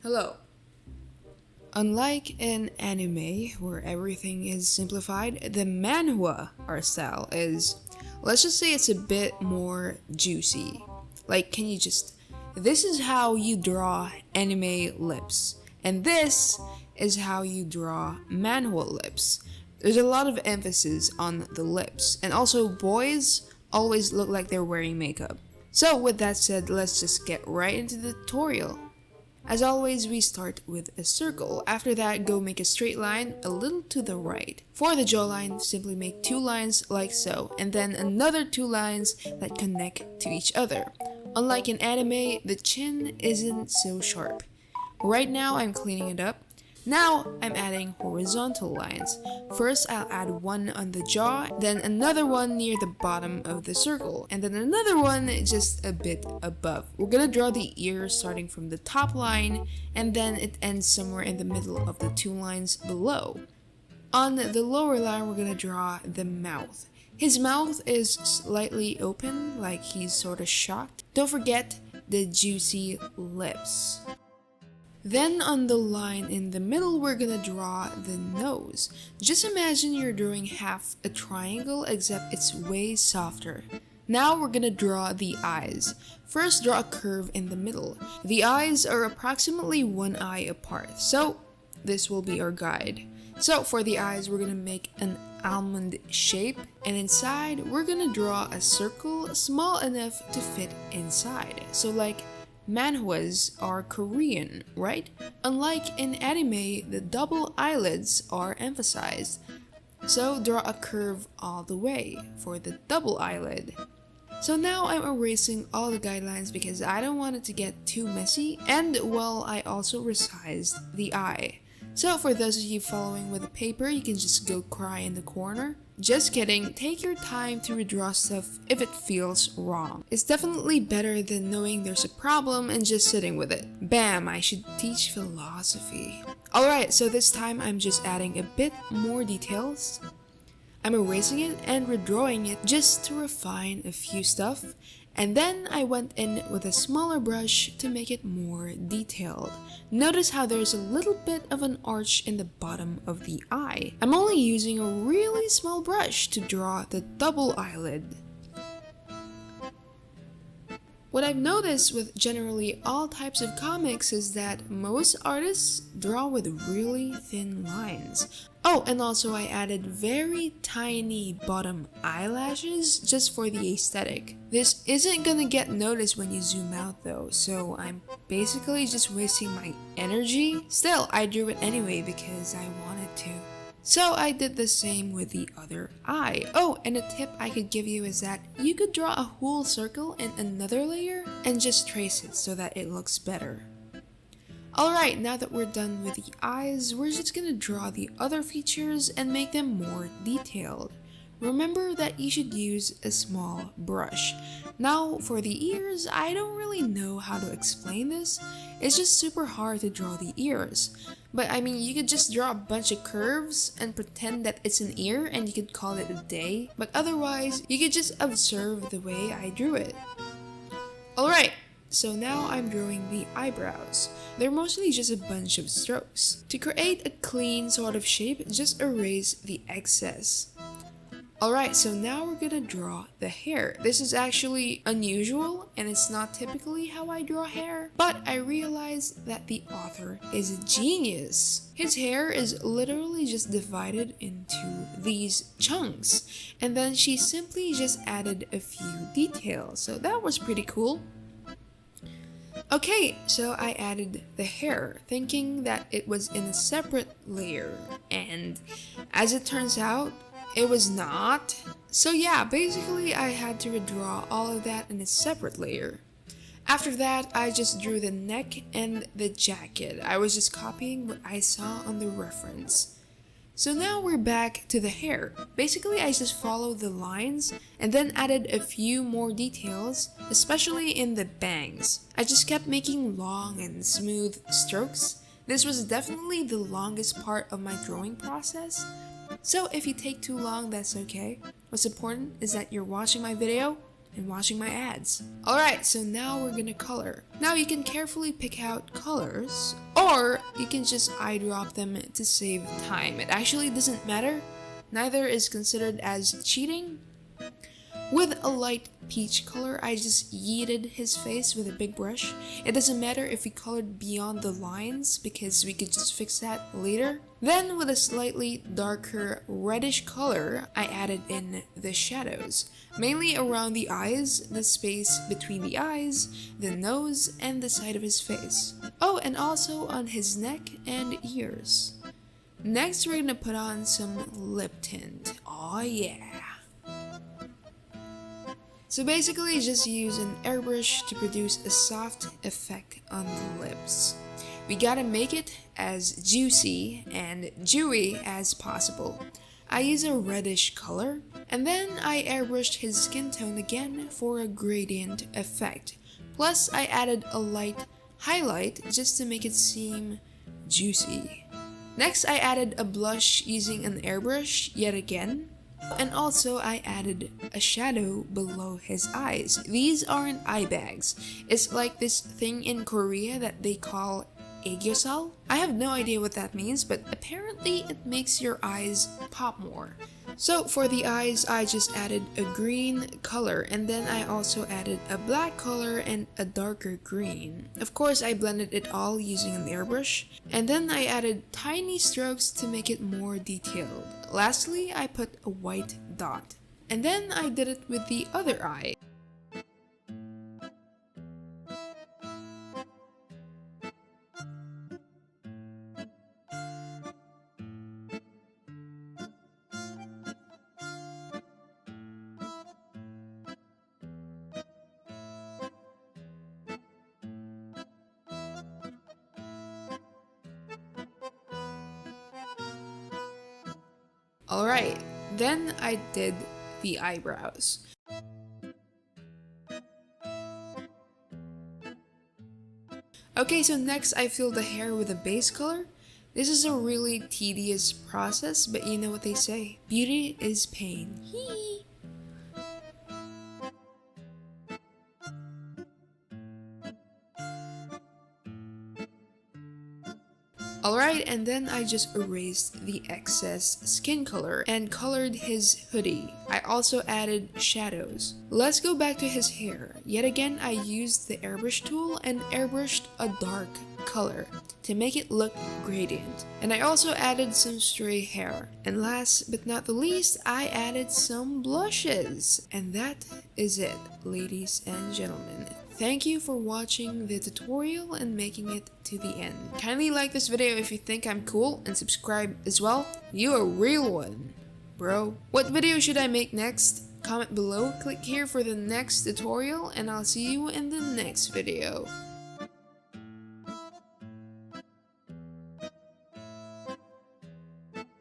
Hello. Unlike in anime, where everything is simplified, the manhwa art style is, let's just say it's a bit more juicy. Like, this is how you draw anime lips, and this is how you draw manhwa lips. There's a lot of emphasis on the lips, and also boys always look like they're wearing makeup. So with that said, let's just get right into the tutorial. As always, we start with a circle. After that, go make a straight line a little to the right. For the jawline, simply make 2 lines like so, and then another 2 lines that connect to each other. Unlike in anime, the chin isn't so sharp. Right now, I'm cleaning it up. Now, I'm adding horizontal lines. First, I'll add one on the jaw, then another one near the bottom of the circle, and then another one just a bit above. We're gonna draw the ear starting from the top line, and then it ends somewhere in the middle of the 2 lines below. On the lower line, we're gonna draw the mouth. His mouth is slightly open, like he's sort of shocked. Don't forget the juicy lips. Then on the line in the middle, we're gonna draw the nose. Just imagine you're drawing half a triangle, except it's way softer. Now we're gonna draw the eyes. First, draw a curve in the middle. The eyes are approximately 1 eye apart, so this will be our guide. So for the eyes, we're gonna make an almond shape, and inside, we're gonna draw a circle small enough to fit inside. So like, manhwas are Korean, right? Unlike in anime, the double eyelids are emphasized. So draw a curve all the way for the double eyelid. So now I'm erasing all the guidelines because I don't want it to get too messy, and well, I also resized the eye. So for those of you following with a paper, you can just go cry in the corner. Just kidding, take your time to redraw stuff if it feels wrong. It's definitely better than knowing there's a problem and just sitting with it. Bam, I should teach philosophy. Alright, so this time I'm just adding a bit more details. I'm erasing it and redrawing it just to refine a few stuff. And then I went in with a smaller brush to make it more detailed. Notice how there's a little bit of an arch in the bottom of the eye. I'm only using a really small brush to draw the double eyelid. What I've noticed with generally all types of comics is that most artists draw with really thin lines. Oh, and also I added very tiny bottom eyelashes just for the aesthetic. This isn't gonna get noticed when you zoom out though, so I'm basically just wasting my energy. Still, I drew it anyway because I wanted to. So I did the same with the other eye. Oh, and a tip I could give you is that you could draw a whole circle in another layer and just trace it so that it looks better. Alright, now that we're done with the eyes, we're just gonna draw the other features and make them more detailed. Remember that you should use a small brush. Now, for the ears, I don't really know how to explain this. It's just super hard to draw the ears. But I mean, you could just draw a bunch of curves and pretend that it's an ear and you could call it a day. But otherwise, you could just observe the way I drew it. Alright, so now I'm drawing the eyebrows. They're mostly just a bunch of strokes. To create a clean sort of shape, just erase the excess. Alright, so now we're gonna draw the hair. This is actually unusual and it's not typically how I draw hair, but I realized that the author is a genius. His hair is literally just divided into these chunks, and then she simply just added a few details, so that was pretty cool. Okay, so I added the hair, thinking that it was in a separate layer, and as it turns out, it was not. So yeah, basically I had to redraw all of that in a separate layer. After that, I just drew the neck and the jacket. I was just copying what I saw on the reference. So now we're back to the hair. Basically, I just followed the lines and then added a few more details, especially in the bangs. I just kept making long and smooth strokes. This was definitely the longest part of my drawing process. So if you take too long, that's okay. What's important is that you're watching my video and watching my ads. Alright, so now we're gonna color. Now you can carefully pick out colors. Oh, Or you can just eyedrop them to save time. It actually doesn't matter. Neither is considered as cheating. With a light peach color, I just yeeted his face with a big brush. It doesn't matter if we colored beyond the lines because we could just fix that later. Then with a slightly darker reddish color, I added in the shadows, mainly around the eyes, the space between the eyes, the nose, and the side of his face. Oh, and also on his neck and ears. Next, we're gonna put on some lip tint. Oh yeah. So basically just use an airbrush to produce a soft effect on the lips. We gotta make it as juicy and dewy as possible. I use a reddish color, and then I airbrushed his skin tone again for a gradient effect. Plus I added a light highlight just to make it seem juicy. Next I added a blush using an airbrush yet again. And also I added a shadow below his eyes. These aren't eye bags. It's like this thing in Korea that they call aegyosal. I have no idea what that means, but apparently it makes your eyes pop more. So for the eyes, I just added a green color, and then I also added a black color and a darker green. Of course, I blended it all using an airbrush, and then I added tiny strokes to make it more detailed. Lastly, I put a white dot, and then I did it with the other eye. Alright, then I did the eyebrows. Okay, so next I filled the hair with a base color. This is a really tedious process, but you know what they say, beauty is pain. Hee. Alright, and then I just erased the excess skin color and colored his hoodie. I also added shadows. Let's go back to his hair. Yet again, I used the airbrush tool and airbrushed a dark color to make it look gradient. And I also added some stray hair. And last but not the least, I added some blushes. And that is it, ladies and gentlemen. Thank you for watching the tutorial and making it to the end. Kindly like this video if you think I'm cool and subscribe as well. You're a real one, bro. What video should I make next? Comment below, click here for the next tutorial, and I'll see you in the next video.